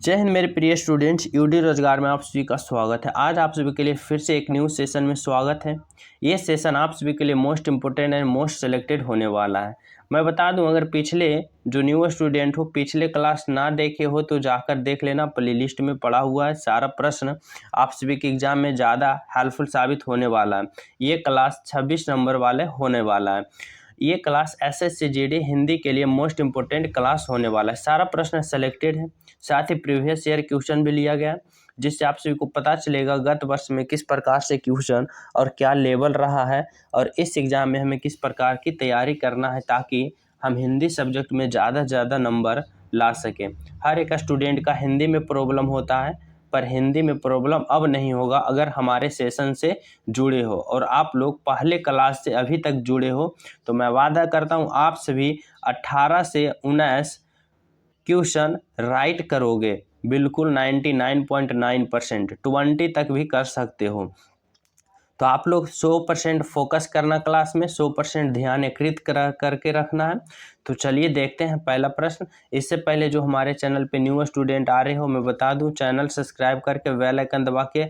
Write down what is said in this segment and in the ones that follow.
जय हिंद मेरे प्रिय स्टूडेंट्स, यूडी रोजगार में आप सभी का स्वागत है। आज आप सभी के लिए फिर से एक न्यू सेशन में स्वागत है। ये सेशन आप सभी के लिए most important and most selected होने वाला है। मैं बता दूं, अगर पिछले जो न्यू स्टूडेंट हो पिछले क्लास ना देखे हो तो जाकर देख लेना, प्लेलिस्ट में पड़ा हुआ है। सारा प्रश्न आप सभी के एग्जाम में ज़्यादा हेल्पफुल साबित होने वाला है। ये क्लास 26 नंबर वाले होने वाला है। ये क्लास SSC GD हिंदी के लिए मोस्ट इम्पोर्टेंट क्लास होने वाला है। सारा प्रश्न सेलेक्टेड है, साथ ही प्रीवियस ईयर क्वेश्चन भी लिया गया, जिससे आप सभी को पता चलेगा गत वर्ष में किस प्रकार से क्वेश्चन और क्या लेवल रहा है और इस एग्ज़ाम में हमें किस प्रकार की तैयारी करना है, ताकि हम हिंदी सब्जेक्ट में ज़्यादा से ज़्यादा नंबर ला सकें। हर एक स्टूडेंट का हिंदी में प्रॉब्लम होता है, पर हिंदी में प्रॉब्लम अब नहीं होगा अगर हमारे सेशन से जुड़े हो और आप लोग पहले क्लास से अभी तक जुड़े हो। तो मैं वादा करता हूं आप सभी 18 से 19 क्वेश्चन राइट करोगे, बिल्कुल 99.9%, 20 तक भी कर सकते हो। तो आप लोग 100% फोकस करना, क्लास में 100% ध्यान एकत्रित करके रखना है। तो चलिए देखते हैं पहला प्रश्न। इससे पहले जो हमारे चैनल पे न्यू स्टूडेंट आ रहे हो, मैं बता दूं, चैनल सब्सक्राइब करके बेल आइकन दबा के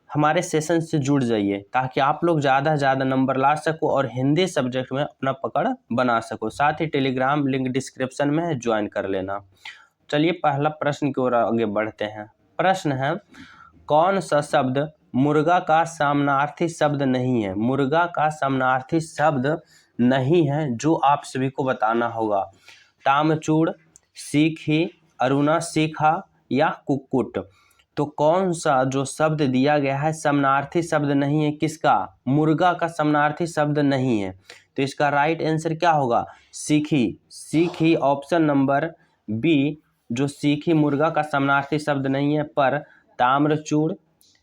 हमारे सेशन से जुड़ जाइए, ताकि आप लोग ज़्यादा से ज़्यादा नंबर ला सको और हिंदी सब्जेक्ट में अपना पकड़ बना सको। साथ ही टेलीग्राम लिंक डिस्क्रिप्शन में है, ज्वाइन कर लेना। चलिए पहला प्रश्न की ओर आगे बढ़ते हैं। प्रश्न है, कौन सा शब्द मुर्गा का समानार्थी शब्द नहीं है? मुर्गा का समानार्थी शब्द नहीं है जो आप सभी को बताना होगा। तामचूड़, सीखी, अरुणा सीखा या कुक्कुट। तो कौन सा जो शब्द दिया गया है समानार्थी शब्द नहीं है, किसका? मुर्गा का समानार्थी शब्द नहीं है। तो इसका राइट आंसर क्या होगा? सीखी। सीखी ऑप्शन नंबर बी, जो सीखी मुर्गा का समानार्थी शब्द नहीं है, पर ताम्रचूड़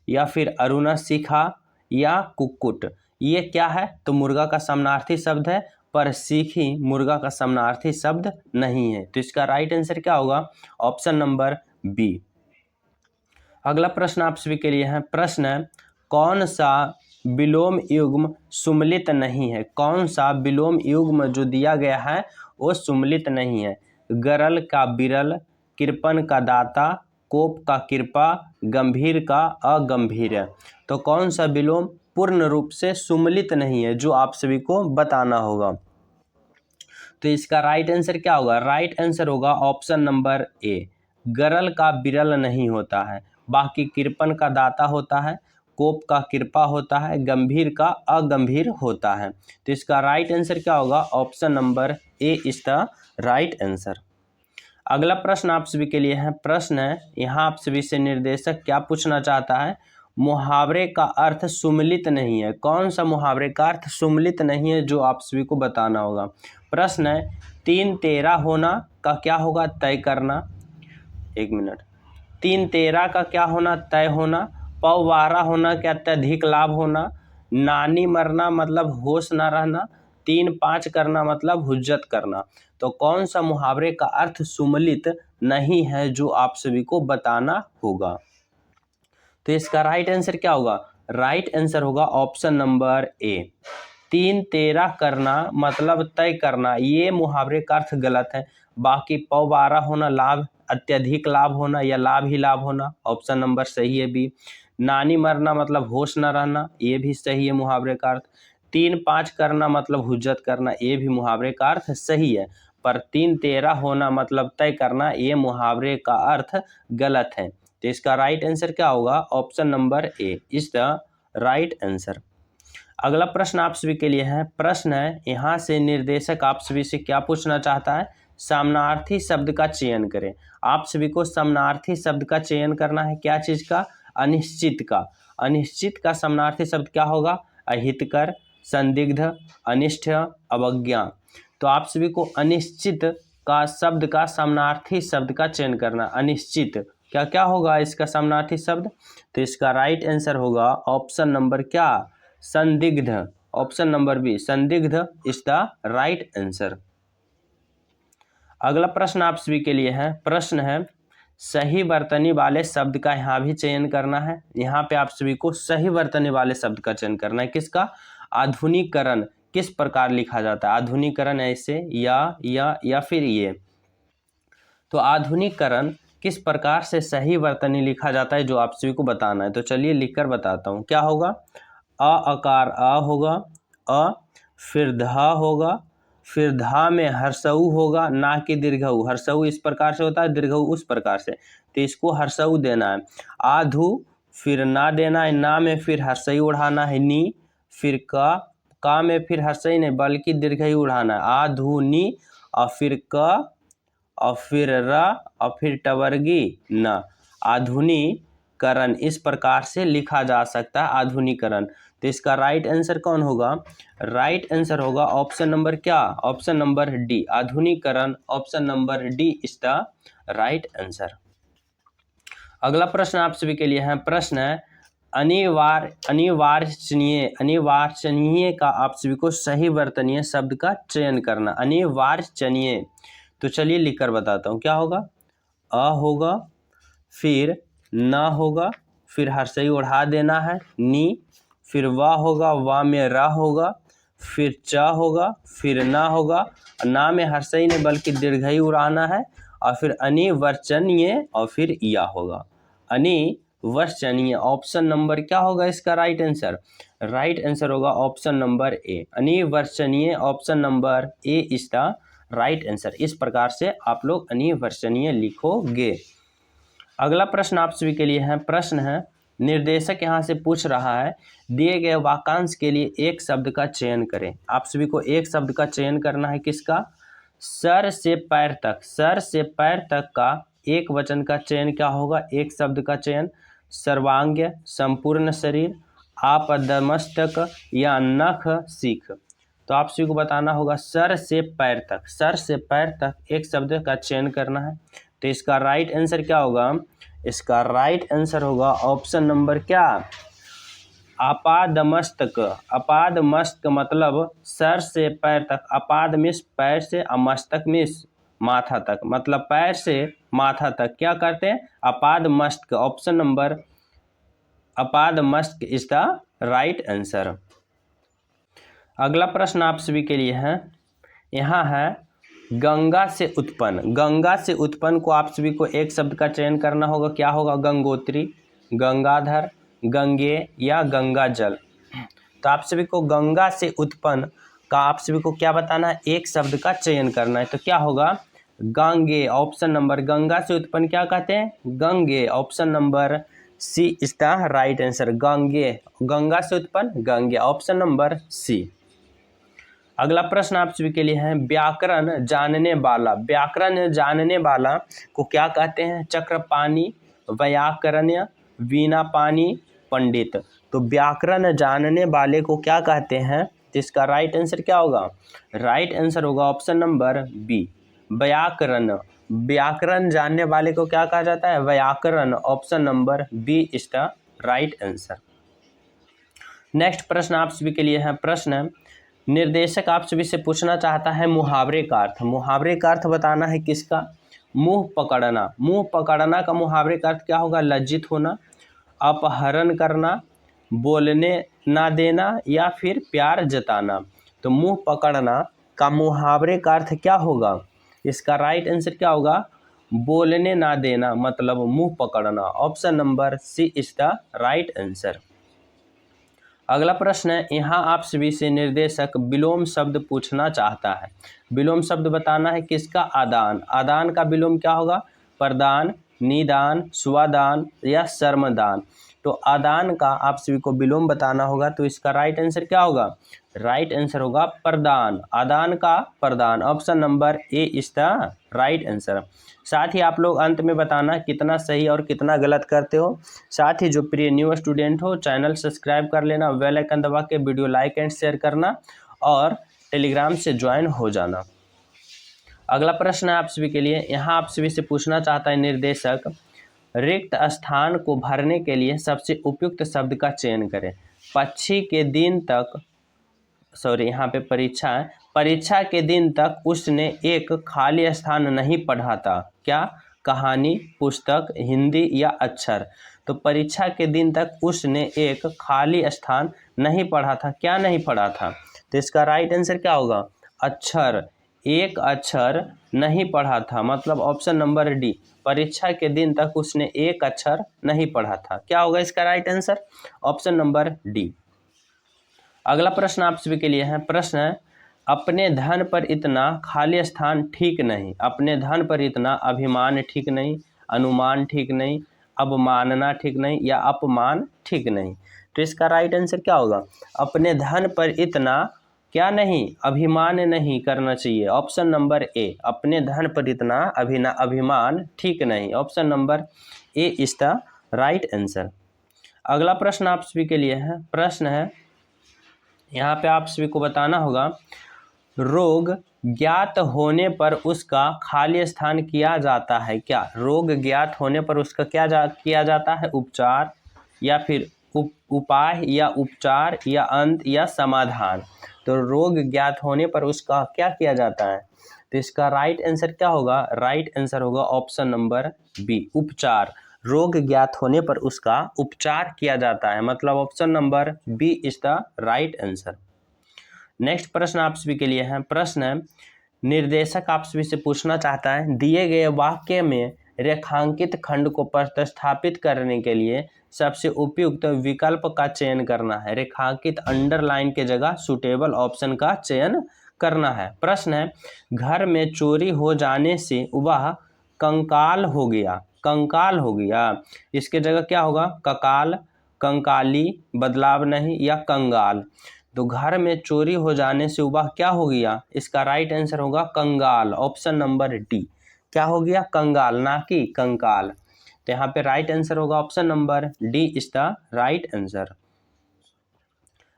या फिर अरुणा सीखा या कुक्कुट, ये क्या है? तो मुर्गा का समानार्थी शब्द है, पर सीखी मुर्गा का समानार्थी शब्द नहीं है। तो इसका राइट आंसर क्या होगा? Option number B. अगला प्रश्न आप सभी के लिए है। प्रश्न है, कौन सा विलोम युग्म सुमलित नहीं है? कौन सा विलोम युग्म जो दिया गया है वो सुमलित नहीं है? गरल का बिरल, कृपन का दाता, कोप का कृपा, गंभीर का अगंभीर। तो कौन सा विलोम पूर्ण रूप से सुमलित नहीं है, जो आप सभी को बताना होगा। तो इसका राइट आंसर क्या होगा? राइट आंसर होगा ऑप्शन नंबर ए, गरल का बिरल नहीं होता है, बाकी कृपन का दाता होता है, कोप का कृपा होता है, गंभीर का अगंभीर होता है। तो इसका राइट आंसर क्या होगा? Option number A is the right answer. अगला प्रश्न आप सभी के लिए है। प्रश्न है, यहाँ आप सभी से निर्देशक क्या पूछना चाहता है? मुहावरे का अर्थ सुमलित नहीं है। कौन सा मुहावरे का अर्थ सुमलित नहीं है, जो आप सभी को बताना होगा। प्रश्न है, 3 तेरा होना का क्या होगा? तय करना। 1 मिनट। 3 तेरा का क्या होना? तय होना। पौवारा होना क्या? अत्यधिक लाभ होना। नानी मरना मतलब होश ना रहना। 3-5 करना मतलब हुज्जत करना। तो कौन सा मुहावरे का अर्थ सुमलित नहीं है, जो आप सभी को बताना होगा। तो इसका राइट आंसर क्या होगा? राइट आंसर होगा ऑप्शन नंबर ए, 3 तेरा करना मतलब तय करना। ये मुहावरे का अर्थ गलत है। बाकी पौवारा होना लाभ, अत्यधिक लाभ होना या लाभ ही लाभ होना, ऑप्शन नंबर सही है बी। नानी मरना मतलब होश न रहना, ये भी सही है मुहावरे का अर्थ। 3-5 करना मतलब हुज्जत करना, ये भी मुहावरे का अर्थ सही है। पर 3 तेरा होना मतलब तय करना, ये मुहावरे का अर्थ गलत है। तो इसका राइट आंसर क्या होगा? Option number A is the right answer. अगला प्रश्न आप सभी के लिए है। प्रश्न है, यहाँ से निर्देशक आप सभी से क्या पूछना चाहता है? समानार्थी शब्द का चयन करें। आप सभी को समानार्थी शब्द का चयन करना है। क्या चीज का? अनिश्चित का। अनिश्चित का समानार्थी शब्द क्या होगा? अहितकर, संदिग्ध, अनिष्ट, अवज्ञा। तो आप सभी को अनिश्चित का शब्द का समानार्थी शब्द का चयन करना। अनिश्चित क्या क्या होगा इसका समानार्थी शब्द? तो इसका राइट आंसर होगा ऑप्शन नंबर क्या? संदिग्ध। ऑप्शन नंबर बी, संदिग्ध इज द राइट आंसर। अगला प्रश्न आप सभी के लिए है। प्रश्न है, सही वर्तनी वाले शब्द का यहाँ भी चयन करना है। यहाँ पे आप सभी को सही वर्तनी वाले शब्द का चयन करना है। किसका? आधुनिकीकरण किस प्रकार लिखा जाता है? आधुनिकीकरण ऐसे या फिर ये। तो आधुनिकीकरण किस प्रकार से सही वर्तनी लिखा जाता है जो आप सभी को बताना है। तो चलिए लिखकर बताता हूँ। क्या होगा, अ आकार अ होगा, अ, फिर धा होगा, फिर धा में हर्षऊ होगा, ना कि दीर्घऊ। हर्षऊ इस प्रकार से होता है, दीर्घऊ उस प्रकार से, तो इसको हर्षऊ देना है। आधु, फिर ना देना है, ना में फिर हर्षई उड़ाना है, नी, फिर का में फिर हर्षई नहीं बल्कि दीर्घई उड़ाना है, आधुनी, और फिर क, और फिर र, और फिर टवर्गी न, आधुनिकरण। इस प्रकार से लिखा जा सकता है, आधुनिकरण। तो इसका राइट आंसर कौन होगा, राइट आंसर होगा ऑप्शन नंबर क्या, ऑप्शन नंबर डी, आधुनिकरण। Option number D is the right answer. अगला प्रश्न आप सभी के लिए है, प्रश्न है अनिवार्यनीय। अनिवार्यनीय का आप सभी को सही वर्तनीय शब्द का चयन करना। अनिवार्यनीय, तो चलिए लिखकर बताता हूँ। क्या होगा, अ होगा, फिर ना होगा, फिर हर्षई उड़ा देना है, नी, फिर वा होगा, वा में रा होगा, फिर च होगा, फिर ना होगा, ना में हर्षई नहीं बल्कि दीर्घई उड़ाना है, और फिर अनिवर्चनीय, और फिर या होगा अनिवर्चनीय। ऑप्शन नंबर क्या होगा इसका राइट आंसर, राइट आंसर होगा ऑप्शन नंबर ए, अनिवर्चनीय। Option number A is the right answer. इस प्रकार से आप लोग अनिवर्चनीय लिखोगे। अगला प्रश्न आप सभी के लिए है, प्रश्न है निर्देशक यहाँ से पूछ रहा है, दिए गए वाक्यांश के लिए एक शब्द का चयन करें। आप सभी को एक शब्द का चयन करना है, किसका, सर से पैर तक। सर से पैर तक का एक वचन का चयन क्या होगा, एक शब्द का चयन, सर्वांग, संपूर्ण शरीर, आपादमस्तक या नख सीख। तो आप सभी को बताना होगा सर से पैर तक, सर से पैर तक एक शब्द का चयन करना है। तो इसका राइट आंसर क्या होगा, इसका राइट आंसर होगा ऑप्शन नंबर क्या, आपादमस्तक। आपादमस्तक मतलब सर से पैर तक, आपाद मिस पैर से, और मस्तक मिस माथा तक, मतलब पैर से माथा तक क्या करते हैं, आपादमस्तक। ऑप्शन नंबर आपादमस्तक इज द राइट आंसर। अगला प्रश्न आप सभी के लिए है, यहाँ है गंगा से उत्पन्न। गंगा से उत्पन्न को आप सभी को एक शब्द का चयन करना होगा। क्या होगा, गंगोत्री, गंगाधर, गंगे या गंगा जल। तो आप सभी को गंगा से उत्पन्न का आप सभी को क्या बताना है, एक शब्द का चयन करना है। तो क्या होगा, गंगे। ऑप्शन नंबर, गंगा से उत्पन्न क्या कहते हैं, गंगे। Option number C is the right answer, गंगे। गंगा से उत्पन्न गंगे, ऑप्शन नंबर सी। अगला प्रश्न आप सभी के लिए है, व्याकरण जानने वाला। व्याकरण जानने वाला को क्या कहते हैं, चक्रपाणी, व्याकरणीय, वीणापानी, पंडित। तो व्याकरण जानने वाले को क्या कहते हैं, इसका राइट आंसर क्या होगा, राइट आंसर होगा ऑप्शन नंबर बी, व्याकरण। व्याकरण जानने वाले को क्या कहा जाता है, व्याकरण। Option number B is the right answer. Next प्रश्न आप सभी के लिए है, प्रश्न निर्देशक आप सभी से पूछना चाहता है मुहावरे का अर्थ। मुहावरे का अर्थ बताना है किसका, मुंह पकड़ना। मुंह पकड़ना का मुहावरे का अर्थ क्या होगा, लज्जित होना, अपहरण करना, बोलने ना देना, या फिर प्यार जताना। तो मुंह पकड़ना का मुहावरे का अर्थ क्या होगा, इसका राइट आंसर क्या होगा, बोलने ना देना, मतलब मुंह पकड़ना। Option number C is the right answer. अगला प्रश्न है, यहाँ आप सभी से निर्देशक विलोम शब्द पूछना चाहता है। विलोम शब्द बताना है किसका, आदान। आदान का विलोम क्या होगा, प्रदान, निदान, स्वादान या श्रमदान। तो आदान का आप सभी को विलोम बताना होगा। तो इसका राइट आंसर क्या होगा, राइट आंसर होगा प्रदान। आदान का प्रदान। Option number A is the right answer. साथ ही आप लोग अंत में बताना कितना सही और कितना गलत करते हो। साथ ही जो प्रिय न्यू स्टूडेंट हो, चैनल सब्सक्राइब कर लेना, बेल आइकन दबा के वीडियो लाइक एंड शेयर करना, और टेलीग्राम से ज्वाइन हो जाना। अगला प्रश्न है आप सभी के लिए, यहाँ आप सभी से पूछना चाहता है निर्देशक, रिक्त स्थान को भरने के लिए सबसे उपयुक्त शब्द का चयन करें। पक्षी के दिन तक, सॉरी यहाँ पे परीक्षा है, परीक्षा के दिन तक उसने एक खाली स्थान नहीं पढ़ा था। क्या, कहानी, पुस्तक, हिंदी या अक्षर। तो परीक्षा के दिन तक उसने एक खाली स्थान नहीं पढ़ा था। क्या नहीं पढ़ा था, तो इसका राइट आंसर क्या होगा, अक्षर। एक अक्षर नहीं पढ़ा था, मतलब ऑप्शन नंबर डी, परीक्षा के दिन तक उसने एक अक्षर नहीं पढ़ा था। क्या होगा इसका right answer? Option number D. अगला प्रश्न आप सभी के लिए है। प्रश्न है, अपने धन पर इतना खाली स्थान ठीक नहीं। अपने धन पर इतना अभिमान ठीक नहीं, अनुमान ठीक नहीं, अवमानना ठीक नहीं या अपमान ठीक नहीं। तो इसका राइट आंसर क्या होगा? अपने धन पर इतना क्या नहीं, अभिमान नहीं करना चाहिए। ऑप्शन नंबर ए, अपने धन पर इतना अभिमान ठीक नहीं। Option number A is the right answer. अगला प्रश्न आप सभी के लिए है। प्रश्न है, यहाँ पे आप सभी को बताना होगा, रोग ज्ञात होने पर उसका खाली स्थान किया जाता है क्या? रोग ज्ञात होने पर उसका किया जाता है? उपचार या फिर उपाय या उपचार या अंत या समाधान। तो रोग ज्ञात होने पर उसका क्या किया जाता है? तो इसका राइट आंसर क्या होगा? राइट आंसर होगा ऑप्शन नंबर बी, उपचार। रोग ज्ञात होने पर उसका उपचार किया जाता है, मतलब option number B is the right answer. Next प्रश्न आप सभी के लिए है। प्रश्न है, निर्देशक आप सभी से पूछना चाहता है, दिए गए वाक्य में रेखांकित खंड को प्रतिस्थापित करने के लिए सबसे उपयुक्त विकल्प का चयन करना है। रेखांकित अंडरलाइन के जगह सुटेबल ऑप्शन का चयन करना है। प्रश्न है, घर में चोरी हो जाने से वह कंकाल हो गया। कंकाल हो गया, इसके जगह क्या होगा? ककाल, कंकाली, बदलाव नहीं या कंगाल। तो घर में चोरी हो जाने से वह क्या हो गया? इसका राइट आंसर होगा कंगाल। ऑप्शन नंबर डी, क्या हो गया? कंगाल, ना कि कंकाल। तो यहाँ पे राइट आंसर होगा option number D is the right answer.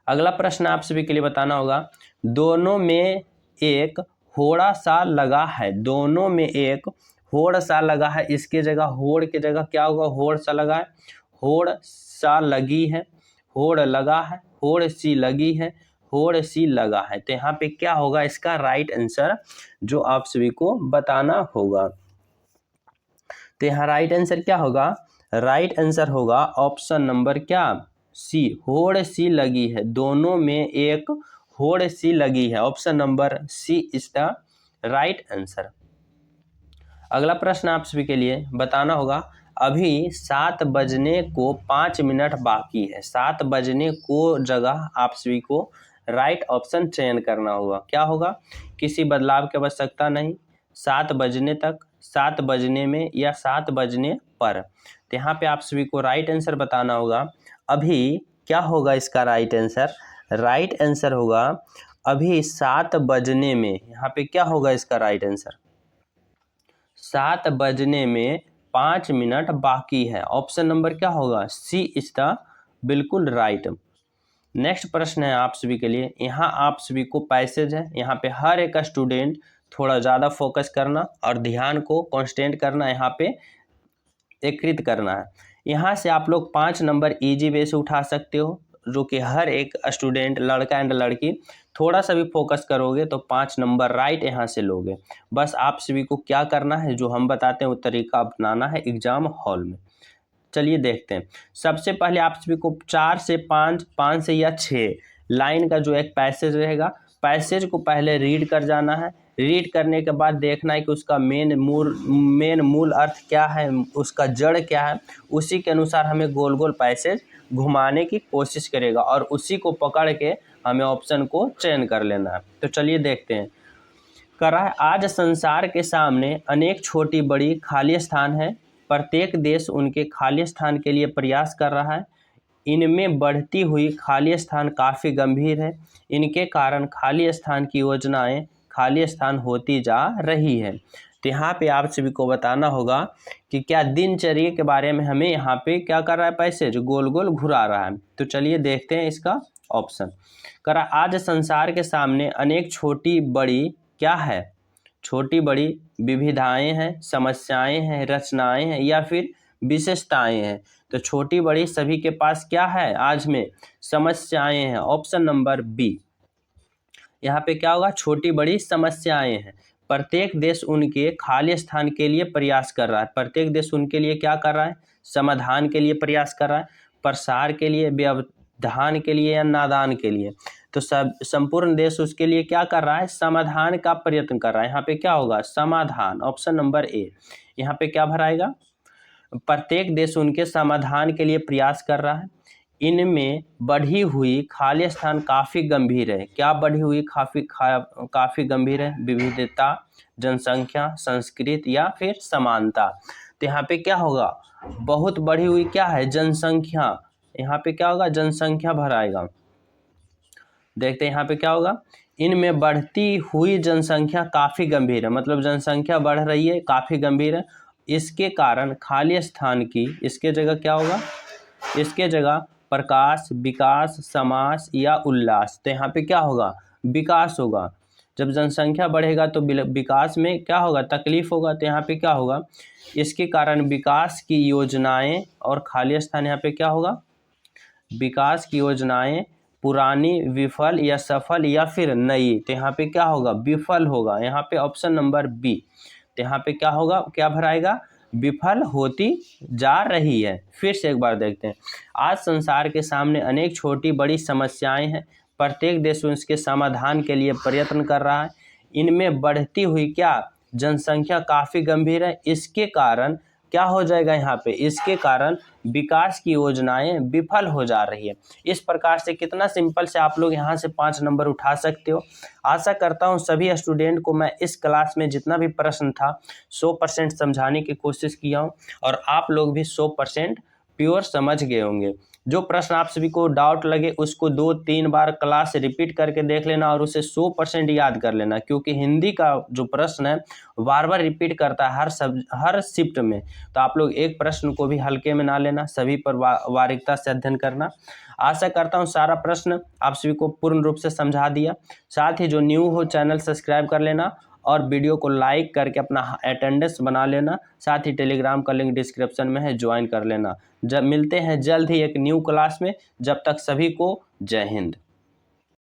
अगला प्रश्न आप सभी के लिए बताना होगा, दोनों में एक होड़ा सा लगा है। दोनों में एक होड़ सा लगा है, इसके जगह होड़ की जगह क्या होगा? होड़ सा लगा है, होड़ सा लगी है, होड़ लगा है, होड़ सी लगी है, होड़ सी लगा है। तो यहाँ पे क्या होगा इसका राइट आंसर, जो आप सभी को बताना होगा। तो यहाँ राइट आंसर क्या होगा? राइट आंसर होगा ऑप्शन नंबर क्या? सी, होड़ सी लगी है। दोनों में एक होड़ सी लगी है। Option number C is the right answer. अगला प्रश्न आप सभी के लिए बताना होगा, अभी 7 बजने को 5 मिनट बाकी है। 7 बजने को जगह आप सभी को राइट ऑप्शन चयन करना होगा। क्या होगा? किसी बदलाव की आवश्यकता नहीं, 7 बजने तक, 7 बजने में या 7 बजने पर। तो यहाँ पे आप सभी को राइट आंसर बताना होगा, अभी क्या होगा इसका राइट आंसर? राइट आंसर होगा अभी 7 बजने में। यहाँ पे क्या होगा इसका राइट आंसर? 7 बजने में 5 मिनट बाकी है। ऑप्शन नंबर क्या होगा? सी इज द बिल्कुल राइट। नेक्स्ट प्रश्न है आप सभी के लिए। यहाँ आप सभी को पैसेज है, यहाँ पे हर एक स्टूडेंट थोड़ा ज़्यादा फोकस करना और ध्यान को कांस्टेंट करना, यहाँ पे एकत्रित करना है। यहाँ से आप लोग 5 नंबर इजी वे से उठा सकते हो, जो कि हर एक स्टूडेंट, लड़का एंड लड़की, थोड़ा सा भी फोकस करोगे तो 5 नंबर राइट यहाँ से लोगे। बस आप सभी को क्या करना है, जो हम बताते हैं वो तरीका अपनाना है एग्जाम हॉल में। चलिए देखते हैं। सबसे पहले आप सभी को 4 से 5, 5 से या 6 लाइन का जो एक पैसेज रहेगा, पैसेज को पहले रीड कर जाना है। रीड करने के बाद देखना है कि उसका मेन मूल अर्थ क्या है, उसका जड़ क्या है। उसी के अनुसार हमें गोल गोल पैसेज घुमाने की कोशिश करेगा और उसी को पकड़ के हमें ऑप्शन को चयन कर लेना है। तो चलिए देखते हैं। कर रहा है, आज संसार के सामने अनेक छोटी बड़ी खाली स्थान है। प्रत्येक देश उनके खाली स्थान के लिए प्रयास कर रहा है। इनमें बढ़ती हुई खाली स्थान काफ़ी गंभीर है। इनके कारण खाली स्थान की योजनाएं खाली स्थान होती जा रही है। तो यहाँ पे आप सभी को बताना होगा कि क्या दिनचर्या के बारे में हमें यहाँ पे क्या कर रहा है, पैसेज गोल गोल घुरा रहा है। तो चलिए देखते हैं इसका ऑप्शन। करा, आज संसार के सामने अनेक छोटी बड़ी क्या है? छोटी बड़ी विविधताएं हैं, समस्याएं हैं, रचनाएं हैं या फिर विशेषताएं हैं। तो छोटी बड़ी सभी के पास क्या है आज में? समस्याएं हैं। ऑप्शन नंबर बी, यहाँ पे क्या होगा? छोटी बड़ी समस्याएं हैं। प्रत्येक देश उनके खाली स्थान के लिए प्रयास कर रहा है। प्रत्येक देश उनके लिए क्या कर रहा है? समाधान के लिए प्रयास कर रहा है, प्रसार के लिए, धान के लिए या नादान के लिए। तो सब संपूर्ण देश उसके लिए क्या कर रहा है, समाधान का प्रयत्न कर रहा है। यहाँ पे क्या होगा, समाधान, ऑप्शन नंबर ए। यहाँ पे क्या भराएगा, प्रत्येक देश उनके समाधान के लिए प्रयास कर रहा है। इनमें बढ़ी हुई खाली स्थान काफ़ी गंभीर है। क्या बढ़ी हुई काफ़ी गंभीर है, विविधता, जनसंख्या, संस्कृति या फिर समानता। तो यहाँ पे क्या होगा, बहुत बढ़ी हुई क्या है, जनसंख्या। यहाँ पे क्या होगा, जनसंख्या भराएगा। देखते हैं यहाँ पे क्या होगा, इनमें बढ़ती हुई जनसंख्या काफ़ी गंभीर है, मतलब जनसंख्या बढ़ रही है, काफ़ी गंभीर है। इसके कारण खाली स्थान की, इसके जगह क्या होगा, इसके जगह प्रकाश, विकास, समास या उल्लास। तो यहाँ पे क्या होगा, विकास होगा। जब जनसंख्या बढ़ेगा तो विकास में क्या होगा, तकलीफ होगा। तो यहाँ पे क्या होगा, इसके कारण विकास की योजनाएं और खाली स्थान, यहाँ पे क्या होगा, विकास की योजनाएं पुरानी, विफल या सफल या फिर नई। तो यहाँ पे क्या होगा, विफल होगा। यहाँ पे ऑप्शन नंबर बी। तो यहाँ पे क्या होगा, क्या भराएगा, विफल होती जा रही है। फिर से एक बार देखते हैं, आज संसार के सामने अनेक छोटी बड़ी समस्याएं हैं। प्रत्येक देश उसके समाधान के लिए प्रयत्न कर रहा है। इनमें बढ़ती हुई क्या, जनसंख्या काफ़ी गंभीर है। इसके कारण क्या हो जाएगा, यहाँ पे इसके कारण विकास की योजनाएं विफल हो जा रही है। इस प्रकार से कितना सिंपल से आप लोग यहाँ से 5 नंबर उठा सकते हो। आशा करता हूँ सभी स्टूडेंट को मैं इस क्लास में जितना भी प्रश्न था 100% समझाने की कोशिश किया हूँ और आप लोग भी 100% प्योर समझ गए होंगे। जो प्रश्न आप सभी को डाउट लगे उसको 2-3 बार क्लास रिपीट करके देख लेना और उसे 100% याद कर लेना, क्योंकि हिंदी का जो प्रश्न है बार बार रिपीट करता है हर शिफ्ट में। तो आप लोग एक प्रश्न को भी हल्के में ना लेना, सभी पर बारीकता से अध्ययन करना। आशा करता हूँ सारा प्रश्न आप सभी को पूर्ण रूप से समझा दिया। साथ ही जो न्यू हो चैनल सब्सक्राइब कर लेना और वीडियो को लाइक करके अपना अटेंडेंस बना लेना। साथ ही टेलीग्राम का लिंक डिस्क्रिप्शन में है, ज्वाइन कर लेना। जब मिलते हैं जल्द ही एक न्यू क्लास में, जब तक सभी को जय हिंद।